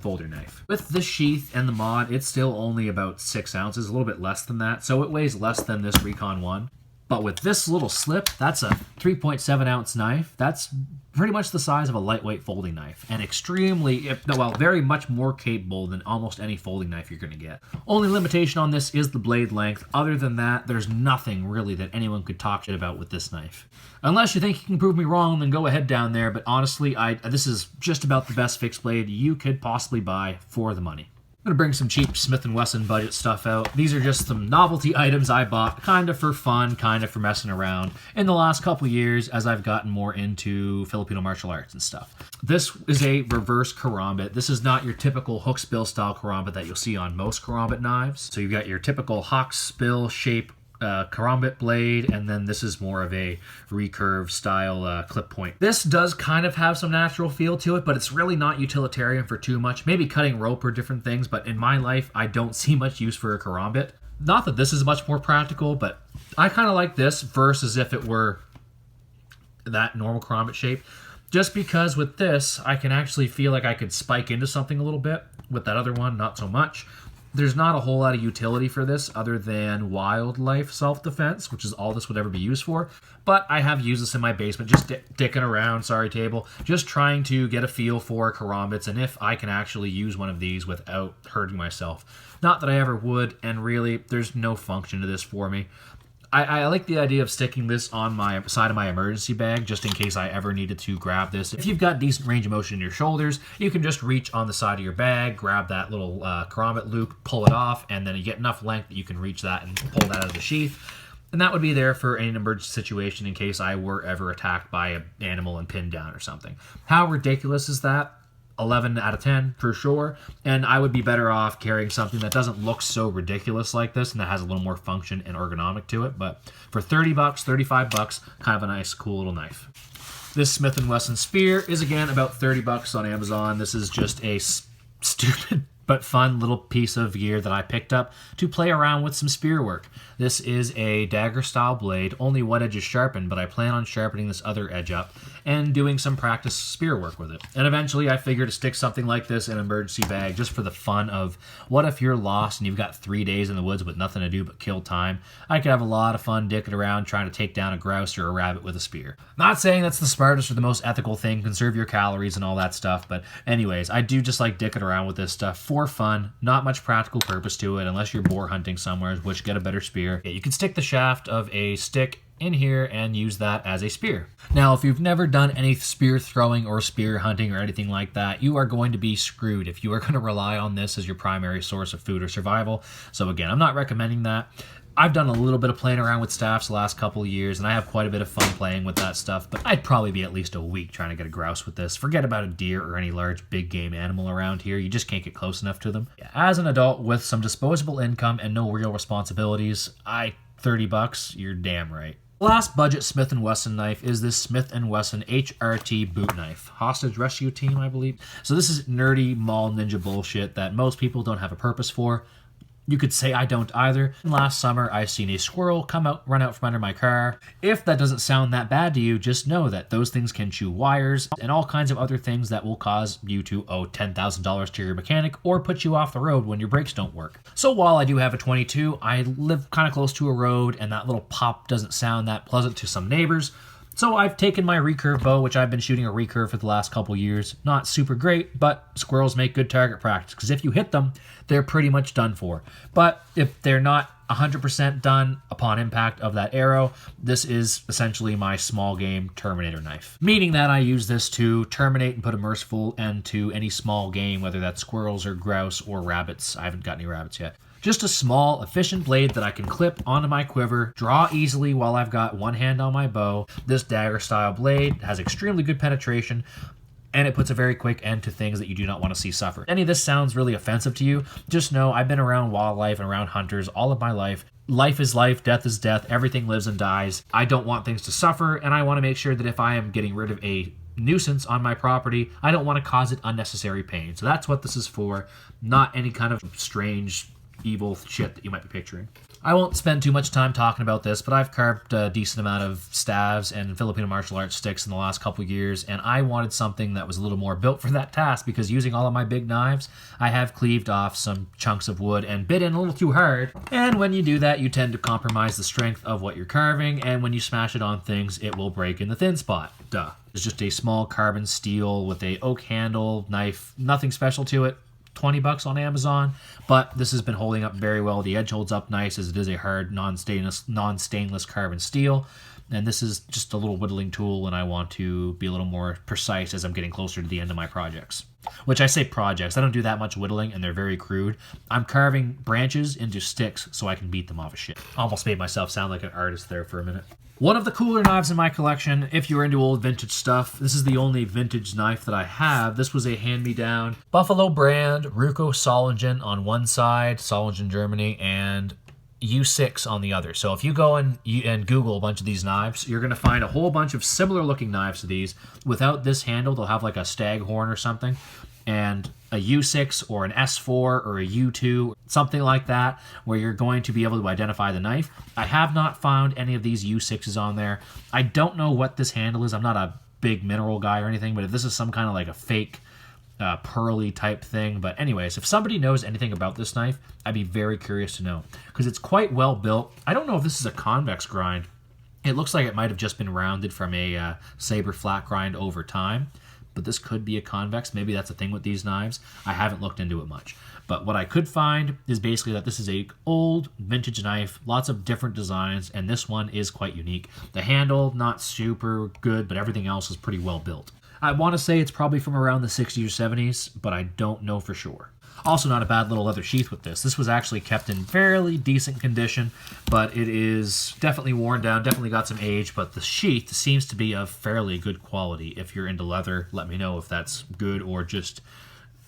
folder knife. With the sheath and the mod, it's still only about 6 ounces, a little bit less than that, so it weighs less than this Recon 1. But with this little slip, that's a 3.7 ounce knife. That's pretty much the size of a lightweight folding knife, and extremely, well, very much more capable than almost any folding knife you're going to get. Only limitation on this is the blade length. Other than that, there's nothing really that anyone could talk shit about with this knife. Unless you think you can prove me wrong, then go ahead down there, but honestly, this is just about the best fixed blade you could possibly buy for the money. I'm going to bring some cheap Smith & Wesson budget stuff out. These are just some novelty items I bought, kind of for fun, kind of for messing around, in the last couple years as I've gotten more into Filipino martial arts and stuff. This is a reverse Karambit. This is not your typical hook spill style Karambit that you'll see on most Karambit knives. So you've got your typical hawk spill shape Karambit blade, and then this is more of a recurve style clip point. This does kind of have some natural feel to it, but it's really not utilitarian for too much. Maybe cutting rope or different things, but in my life, I don't see much use for a Karambit. Not that this is much more practical, but I kind of like this versus if it were that normal Karambit shape. Just because with this, I can actually feel like I could spike into something a little bit. With that other one, not so much. There's not a whole lot of utility for this other than wildlife self-defense, which is all this would ever be used for. But I have used this in my basement, just dicking around, sorry table, just trying to get a feel for Karambits and if I can actually use one of these without hurting myself. Not that I ever would, and really, there's no function to this for me. I like the idea of sticking this on my side of my emergency bag just in case I ever needed to grab this. If you've got decent range of motion in your shoulders, you can just reach on the side of your bag, grab that little Karambit loop, pull it off, and then you get enough length that you can reach that and pull that out of the sheath. And that would be there for any emergency situation in case I were ever attacked by an animal and pinned down or something. How ridiculous is that? 11 out of 10 for sure, and I would be better off carrying something that doesn't look so ridiculous like this and that has a little more function and ergonomic to it. But for 30 bucks, 35 bucks, kind of a nice cool little knife. This Smith & Wesson spear is again about 30 bucks on Amazon. This is just a stupid but fun little piece of gear that I picked up to play around with some spear work. This is a dagger style blade. Only one edge is sharpened, but I plan on sharpening this other edge up and doing some practice spear work with it. And eventually I figure to stick something like this in an emergency bag just for the fun of what if you're lost and you've got 3 days in the woods with nothing to do but kill time. I could have a lot of fun dicking around trying to take down a grouse or a rabbit with a spear. Not saying that's the smartest or the most ethical thing, conserve your calories and all that stuff, but anyways, I do just like dicking around with this stuff for fun. Not much practical purpose to it unless you're boar hunting somewhere, which get a better spear. Yeah, you can stick the shaft of a stick in here and use that as a spear. Now, if you've never done any spear throwing or spear hunting or anything like that, you are going to be screwed if you are going to rely on this as your primary source of food or survival. So again, I'm not recommending that. I've done a little bit of playing around with staffs the last couple of years, and I have quite a bit of fun playing with that stuff, but I'd probably be at least a week trying to get a grouse with this. Forget about a deer or any large big game animal around here. You just can't get close enough to them. As an adult with some disposable income and no real responsibilities, 30 bucks, you're damn right. The last budget Smith & Wesson knife is this Smith & Wesson HRT boot knife. Hostage rescue team, I believe. So this is nerdy mall ninja bullshit that most people don't have a purpose for. You could say I don't either. Last summer, I seen a squirrel run out from under my car. If that doesn't sound that bad to you, just know that those things can chew wires and all kinds of other things that will cause you to owe $10,000 to your mechanic or put you off the road when your brakes don't work. So while I do have a 22, I live kind of close to a road and that little pop doesn't sound that pleasant to some neighbors. So I've taken my recurve bow, which I've been shooting a recurve for the last couple years. Not super great, but squirrels make good target practice, because if you hit them, they're pretty much done for. But if they're not 100% done upon impact of that arrow, this is essentially my small game Terminator knife. Meaning that I use this to terminate and put a merciful end to any small game, whether that's squirrels or grouse or rabbits. I haven't got any rabbits yet. Just a small, efficient blade that I can clip onto my quiver, draw easily while I've got one hand on my bow. This dagger-style blade has extremely good penetration, and it puts a very quick end to things that you do not want to see suffer. If any of this sounds really offensive to you, just know I've been around wildlife and around hunters all of my life. life is life, death is death, everything lives and dies. I don't want things to suffer, and I want to make sure that if I am getting rid of a nuisance on my property, I don't want to cause it unnecessary pain. So that's what this is for, not any kind of strange, evil shit that you might be picturing. I won't spend too much time talking about this, but I've carved a decent amount of staves and Filipino martial arts sticks in the last couple of years, and I wanted something that was a little more built for that task, because using all of my big knives, I have cleaved off some chunks of wood and bit in a little too hard. And when you do that, you tend to compromise the strength of what you're carving, and when you smash it on things, it will break in the thin spot. Duh. It's just a small carbon steel with a oak handle knife, nothing special to it. $20 on Amazon, but this has been holding up very well. The edge holds up nice, as it is a hard non-stainless carbon steel, and this is just a little whittling tool, and I want to be a little more precise as I'm getting closer to the end of my projects. Which I say projects, I don't do that much whittling, and they're very crude. I'm carving branches into sticks so I can beat them off of shit. Almost made myself sound like an artist there for a minute. One of the cooler knives in my collection, if you're into old vintage stuff, this is the only vintage knife that I have. This was a hand-me-down Buffalo brand, Ruco Solingen on one side, Solingen, Germany, and U6 on the other. So if you go and Google a bunch of these knives, you're going to find a whole bunch of similar looking knives to these. Without this handle, they'll have like a staghorn or something, and a U6 or an S4 or a U2, something like that, where you're going to be able to identify the knife. I have not found any of these U6s on there. I don't know what this handle is. I'm not a big mineral guy or anything, but if this is some kind of like a fake pearly type thing. But anyways, if somebody knows anything about this knife, I'd be very curious to know, because it's quite well built. I don't know if this is a convex grind. It looks like it might have just been rounded from a saber flat grind over time, but this could be a convex. Maybe that's a thing with these knives. I haven't looked into it much. But what I could find is basically that this is a old vintage knife, lots of different designs, and this one is quite unique. The handle, not super good, but everything else is pretty well built. I want to say it's probably from around the 60s or 70s, but I don't know for sure. Also not a bad little leather sheath with this. This was actually kept in fairly decent condition, but it is definitely worn down, definitely got some age, but the sheath seems to be of fairly good quality. If you're into leather, let me know if that's good or just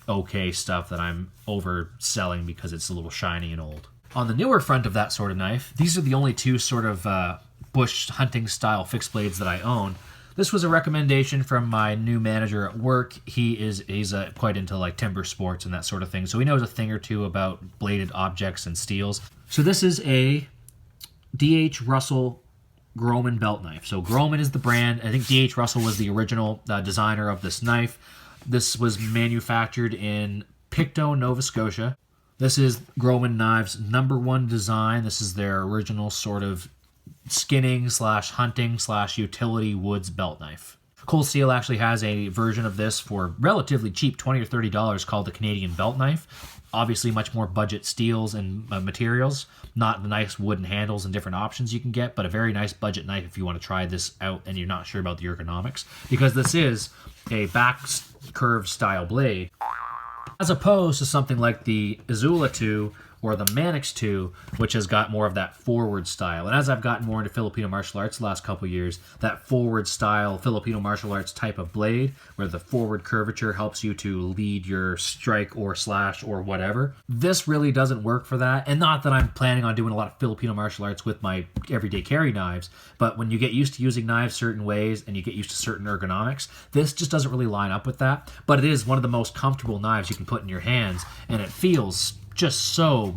okay stuff that I'm overselling because it's a little shiny and old. On the newer front of that sort of knife, these are the only two sort of bush hunting style fixed blades that I own. This was a recommendation from my new manager at work. He's quite into like timber sports and that sort of thing, so he knows a thing or two about bladed objects and steels. So this is a D.H. Russell Grohmann belt knife. So Grohmann is the brand. I think D.H. Russell was the original designer of this knife. This was manufactured in Pictou, Nova Scotia. This is Grohmann Knives' #1 design. This is their original sort of skinning / hunting / utility woods belt knife. Cold Steel actually has a version of this for relatively cheap, $20 or $30, called the Canadian belt knife. Obviously much more budget steels and materials, not the nice wooden handles and different options you can get, but a very nice budget knife if you want to try this out and you're not sure about the ergonomics, because this is a back curve style blade, as opposed to something like the Izula II or the Manix II, which has got more of that forward style. And as I've gotten more into Filipino martial arts the last couple of years, that forward style Filipino martial arts type of blade, where the forward curvature helps you to lead your strike or slash or whatever, this really doesn't work for that. And not that I'm planning on doing a lot of Filipino martial arts with my everyday carry knives, but when you get used to using knives certain ways and you get used to certain ergonomics, this just doesn't really line up with that. But it is one of the most comfortable knives you can put in your hands, and it feels just so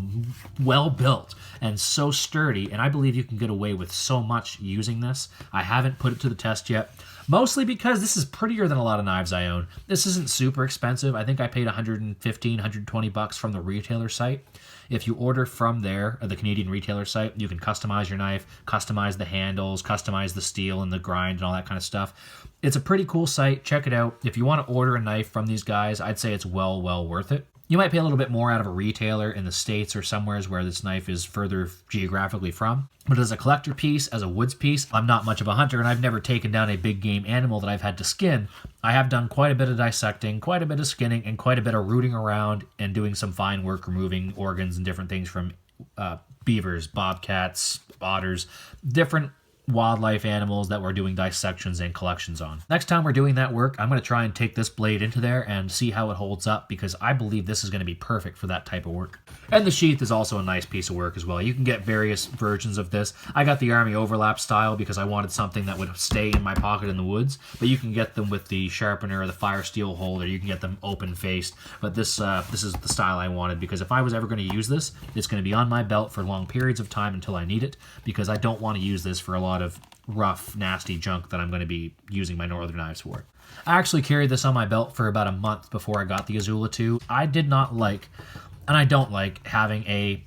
well built and so sturdy, and I believe you can get away with so much using this. I haven't put it to the test yet, mostly because this is prettier than a lot of knives I own. This isn't super expensive. I think I paid $115, $120 from the retailer site. If you order from there, the Canadian retailer site, you can customize your knife, customize the handles, customize the steel and the grind and all that kind of stuff. It's a pretty cool site. Check it out. If you want to order a knife from these guys, I'd say it's well worth it. You might pay a little bit more out of a retailer in the States or somewheres where this knife is further geographically from. But as a collector piece, as a woods piece, I'm not much of a hunter, and I've never taken down a big game animal that I've had to skin. I have done quite a bit of dissecting, quite a bit of skinning, and quite a bit of rooting around and doing some fine work removing organs and different things from beavers, bobcats, otters, different wildlife animals that we're doing dissections and collections on. Next time we're doing that work, I'm going to try and take this blade into there and see how it holds up, because I believe this is going to be perfect for that type of work. And the sheath is also a nice piece of work as well. You can get various versions of this. I got the Army overlap style because I wanted something that would stay in my pocket in the woods, but you can get them with the sharpener or the fire steel holder. You can get them open faced, but this is the style I wanted, because if I was ever going to use this, it's going to be on my belt for long periods of time until I need it, because I don't want to use this for a lot of rough, nasty junk that I'm going to be using my northern knives for. I actually carried this on my belt for about a month before I got the Izula II. I did not like, and I don't like, having a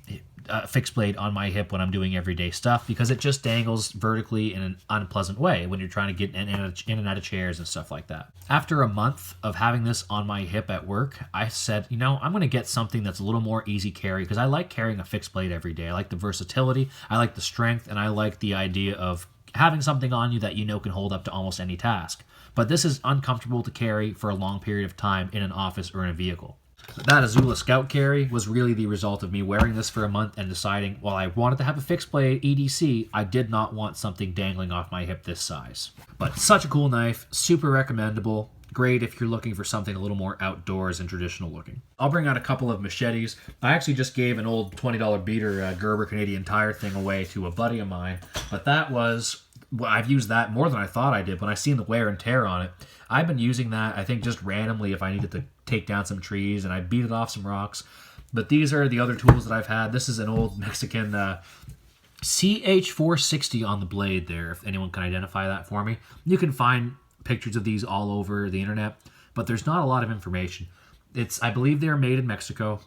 fixed blade on my hip when I'm doing everyday stuff, because it just dangles vertically in an unpleasant way when you're trying to get in and out of chairs and stuff like that. After a month of having this on my hip at work, I said, you know, I'm going to get something that's a little more easy carry, because I like carrying a fixed blade every day. I like the versatility, I like the strength, and I like the idea of having something on you that you know can hold up to almost any task. But this is uncomfortable to carry for a long period of time in an office or in a vehicle. That Izula Scout carry was really the result of me wearing this for a month and deciding, while I wanted to have a fixed blade EDC, I did not want something dangling off my hip this size. But such a cool knife, super recommendable. Great if you're looking for something a little more outdoors and traditional looking. I'll bring out a couple of machetes. I actually just gave an old $20 beater Gerber Canadian Tire thing away to a buddy of mine, but that was, well, I've used that more than I thought I did when I seen the wear and tear on it. I've been using that, I think, just randomly if I needed to take down some trees, and I beat it off some rocks. But these are the other tools that I've had. This is an old Mexican CH460 on the blade there, if anyone can identify that for me. You can find pictures of these all over the internet, but there's not a lot of information. I believe they were made in Mexico.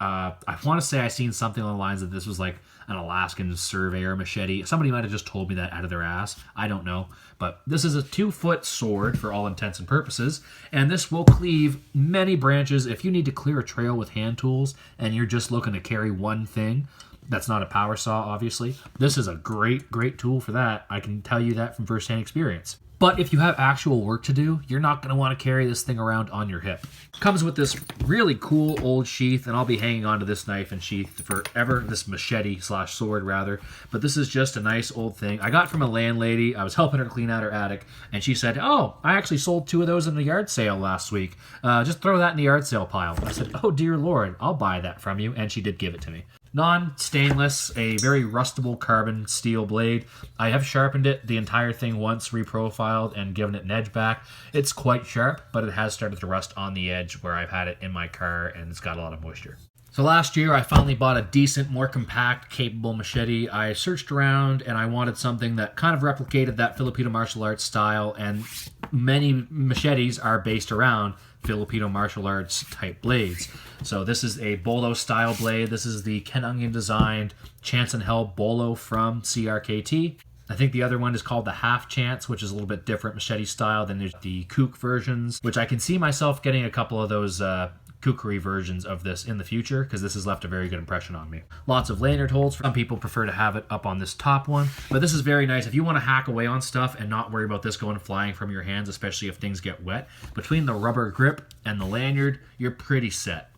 I want to say I seen something along the lines that this was like an Alaskan surveyor machete. Somebody might have just told me that out of their ass. I don't know. But this is a 2-foot sword for all intents and purposes, and this will cleave many branches. If you need to clear a trail with hand tools and you're just looking to carry one thing, that's not a power saw, obviously, this is a great tool for that. I can tell you that from firsthand experience. But if you have actual work to do, you're not going to want to carry this thing around on your hip. Comes with this really cool old sheath, and I'll be hanging on to this knife and sheath forever, this machete slash sword rather. But this is just a nice old thing. I got from a landlady. I was helping her clean out her attic, and she said, oh, I actually sold 2 of those in the yard sale last week. Just throw that in the yard sale pile. I said, oh dear Lord, I'll buy that from you, and she did give it to me. Non-stainless, a very rustable carbon steel blade. I have sharpened it, the entire thing once, reprofiled, and given it an edge back. It's quite sharp, but it has started to rust on the edge where I've had it in my car, and it's got a lot of moisture. So last year, I finally bought a decent, more compact, capable machete. I searched around, and I wanted something that kind of replicated that Filipino martial arts style, and many machetes are based around Filipino martial arts type blades. So this is a bolo style blade. This is the Ken Onion designed Chance and Hell bolo from CRKT. I think the other one is called the Half Chance, which is a little bit different machete style. Then there's the kook versions, which I can see myself getting a couple of those kukri versions of this in the future, because this has left a very good impression on me. Lots of lanyard holes. Some people prefer to have it up on this top one, but this is very nice if you want to hack away on stuff and not worry about this going flying from your hands, especially if things get wet. Between the rubber grip and the lanyard, you're pretty set.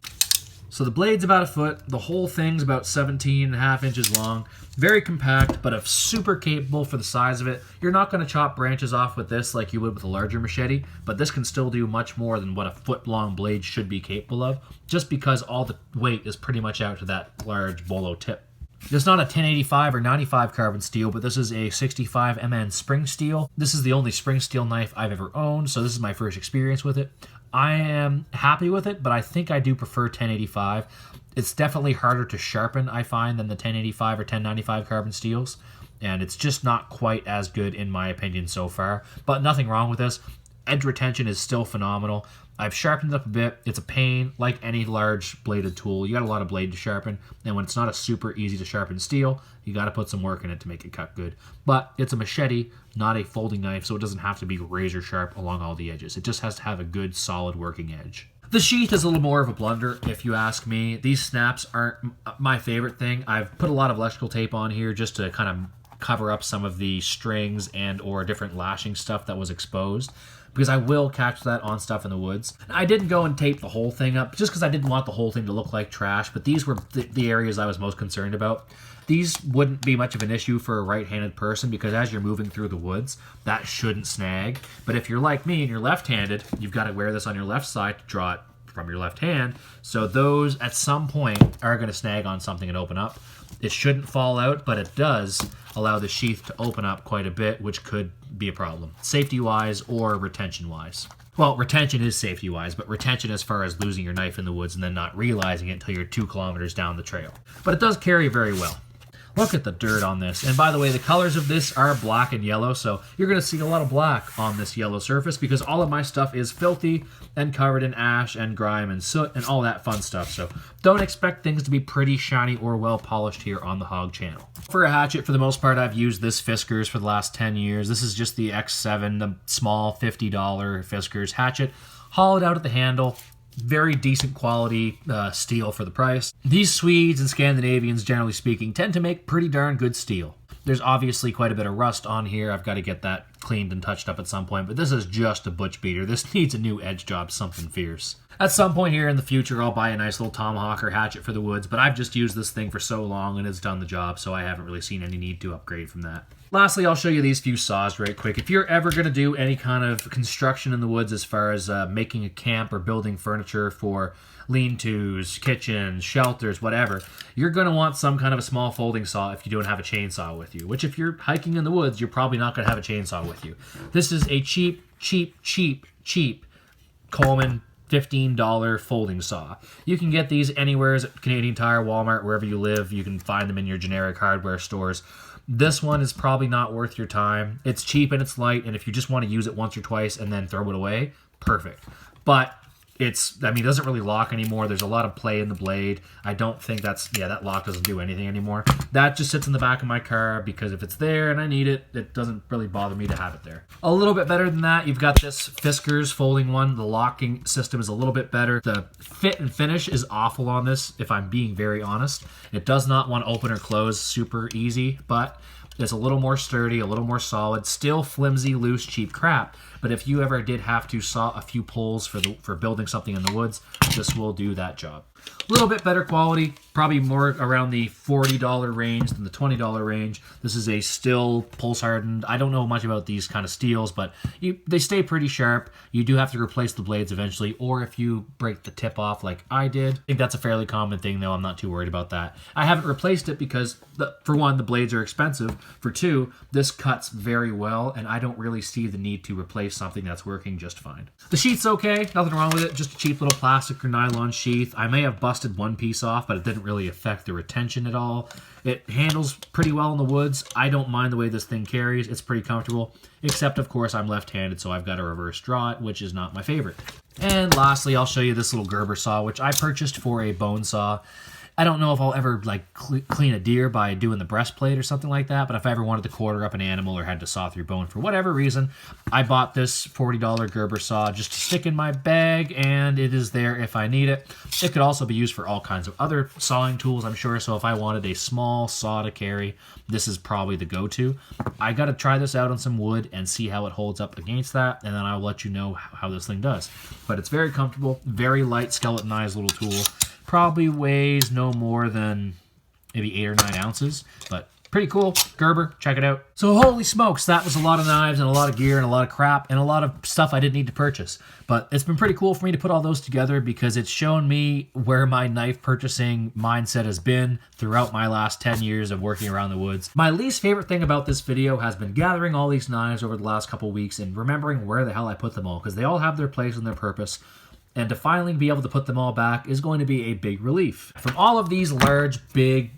So the blade's about 1 foot, the whole thing's about 17.5 inches long, very compact, but super capable for the size of it. You're not going to chop branches off with this like you would with a larger machete, but this can still do much more than what a foot-long blade should be capable of, just because all the weight is pretty much out to that large bolo tip. It's not a 1085 or 95 carbon steel, but this is a 65 MN spring steel. This is the only spring steel knife I've ever owned, so this is my first experience with it. I am happy with it, but I think I do prefer 1085. It's definitely harder to sharpen, I find, than the 1085 or 1095 carbon steels, and it's just not quite as good in my opinion so far, but nothing wrong with this. Edge retention is still phenomenal. I've sharpened it up a bit. It's a pain, like any large bladed tool. You got a lot of blade to sharpen, and when it's not a super easy to sharpen steel, you got to put some work in it to make it cut good. But it's a machete, not a folding knife, so it doesn't have to be razor sharp along all the edges. It just has to have a good, solid working edge. The sheath is a little more of a blunder, if you ask me. These snaps aren't my favorite thing. I've put a lot of electrical tape on here just to kind of cover up some of the strings and or different lashing stuff that was exposed, because I will catch that on stuff in the woods. I didn't go and tape the whole thing up just because I didn't want the whole thing to look like trash, but these were the areas I was most concerned about. These wouldn't be much of an issue for a right-handed person because as you're moving through the woods, that shouldn't snag. But if you're like me and you're left-handed, you've got to wear this on your left side to draw it from your left hand. So those at some point are going to snag on something and open up. It shouldn't fall out, but it does allow the sheath to open up quite a bit, which could be a problem, safety-wise or retention-wise. Well, retention is safety-wise, but retention as far as losing your knife in the woods and then not realizing it until you're 2 kilometers down the trail. But it does carry very well. Look at the dirt on this. And by the way, the colors of this are black and yellow, so you're going to see a lot of black on this yellow surface because all of my stuff is filthy and covered in ash and grime and soot and all that fun stuff. So don't expect things to be pretty shiny or well polished here on the Hog channel. For a hatchet, for the most part, I've used this Fiskars for the last 10 years. This is just the X7, the small $50 Fiskars hatchet, hollowed out at the handle. Very decent quality steel for the price. These Swedes and Scandinavians, generally speaking, tend to make pretty darn good steel. There's obviously quite a bit of rust on here. I've got to get that cleaned and touched up at some point, but this is just a butch beater. This needs a new edge job, something fierce. At some point here in the future, I'll buy a nice little tomahawk or hatchet for the woods, but I've just used this thing for so long and it's done the job, so I haven't really seen any need to upgrade from that. Lastly, I'll show you these few saws right quick. If you're ever going to do any kind of construction in the woods as far as making a camp or building furniture for lean-tos, kitchens, shelters, whatever, you're going to want some kind of a small folding saw if you don't have a chainsaw with you, which if you're hiking in the woods, you're probably not going to have a chainsaw with you. This is a cheap Coleman $15 folding saw. You can get these anywhere at Canadian Tire, Walmart, wherever you live. You can find them in your generic hardware stores. This one is probably not worth your time. It's cheap and it's light, and if you just want to use it once or twice and then throw it away, perfect. But it doesn't really lock anymore. There's a lot of play in the blade. I don't think that lock doesn't do anything anymore. That just sits in the back of my car because if it's there and I need it, it doesn't really bother me to have it there. A little bit better than that, you've got this Fiskars Folding One. The locking system is a little bit better. The fit and finish is awful on this, if I'm being very honest. It does not want to open or close super easy, but it's a little more sturdy, a little more solid, still flimsy, loose, cheap crap. But if you ever did have to saw a few poles for building something in the woods, this will do that job. A little bit better quality, probably more around the $40 range than the $20 range. This is a still pulse hardened. I don't know much about these kind of steels, but they stay pretty sharp. You do have to replace the blades eventually, or if you break the tip off like I did. I think that's a fairly common thing, though. I'm not too worried about that. I haven't replaced it because, for one, the blades are expensive. For two, this cuts very well, and I don't really see the need to replace something that's working just fine. The sheath's okay, nothing wrong with it, just a cheap little plastic or nylon sheath. I may have busted one piece off, but it didn't really affect the retention at all. It handles pretty well in the woods. I don't mind the way this thing carries. It's pretty comfortable, except of course I'm left-handed, so I've got to reverse draw it, which is not my favorite. And lastly, I'll show you this little Gerber saw, which I purchased for a bone saw. I don't know if I'll ever clean a deer by doing the breastplate or something like that, but if I ever wanted to quarter up an animal or had to saw through bone for whatever reason, I bought this $40 Gerber saw just to stick in my bag, and it is there if I need it. It could also be used for all kinds of other sawing tools, I'm sure, so if I wanted a small saw to carry, this is probably the go-to. I got to try this out on some wood and see how it holds up against that, and then I'll let you know how this thing does. But it's very comfortable, very light, skeletonized little tool. Probably weighs no more than maybe 8 or 9 ounces, but pretty cool. Gerber, check it out. So holy smokes, that was a lot of knives and a lot of gear and a lot of crap and a lot of stuff I didn't need to purchase. But it's been pretty cool for me to put all those together because it's shown me where my knife purchasing mindset has been throughout my last 10 years of working around the woods. My least favorite thing about this video has been gathering all these knives over the last couple weeks and remembering where the hell I put them all, because they all have their place and their purpose. And to finally be able to put them all back is going to be a big relief. From all of these large, big,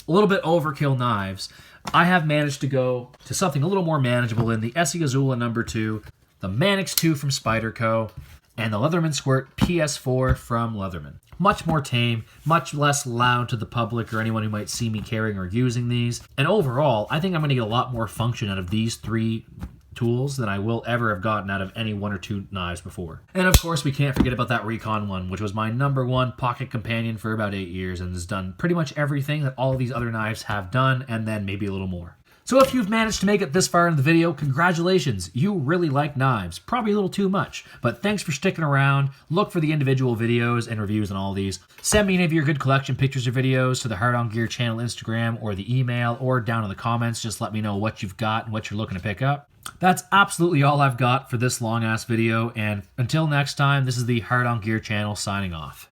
a little bit overkill knives, I have managed to go to something a little more manageable in the Esee Izula II, the Manix 2 from Spyderco, and the Leatherman Squirt PS4 from Leatherman. Much more tame, much less loud to the public or anyone who might see me carrying or using these. And overall, I think I'm going to get a lot more function out of these 3 tools than I will ever have gotten out of any 1 or 2 knives before. And of course, we can't forget about that Recon one, which was my #1 pocket companion for about 8 years and has done pretty much everything that all of these other knives have done, and then maybe a little more. So if you've managed to make it this far in the video, congratulations, you really like knives. Probably a little too much, but thanks for sticking around. Look for the individual videos and reviews on all these. Send me any of your good collection pictures or videos to the Hard On Gear channel Instagram or the email or down in the comments. Just let me know what you've got and what you're looking to pick up. That's absolutely all I've got for this long ass video, and until next time, this is the Hard On Gear channel signing off.